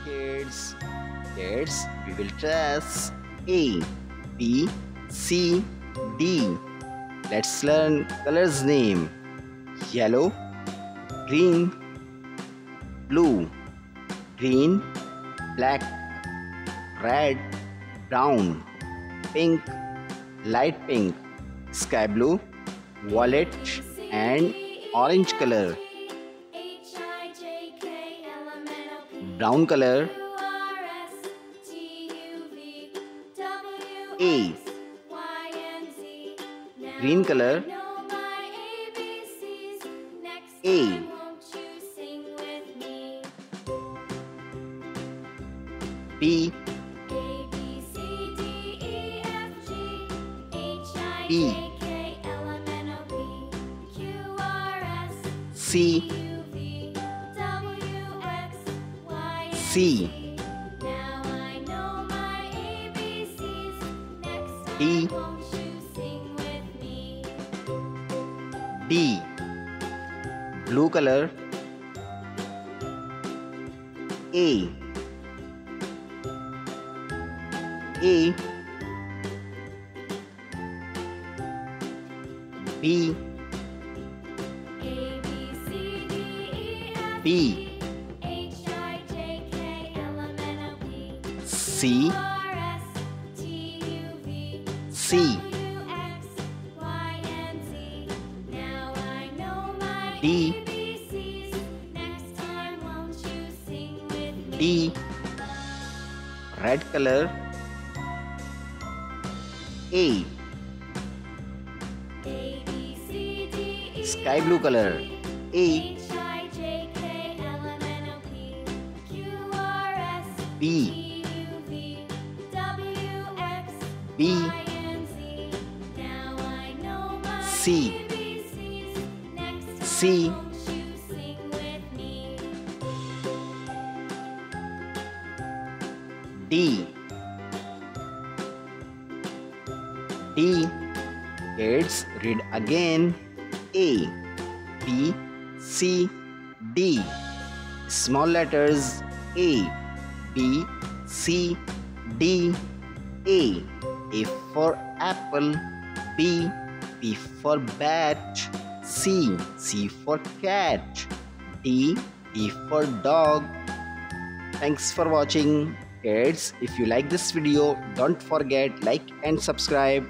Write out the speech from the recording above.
kids. Kids, we will trace A, B, C, D. Let's learn colors name. Yellow, green, blue, green, black, red, brown, pink, light pink, sky blue, violet and orange color, brown color, A, green color, A, B, B, C, C, D, D, blue color, A, A, B, B, C, C, D, D, red color, A, sky blue color, A, B, B, C, C, D, D. Kids, read again. A, B, C, D. Small letters A, B, C, D. A for apple, B for bat, C for cat, D for dog. Thanks for watching. Kids, if you like this video, don't forget like and subscribe.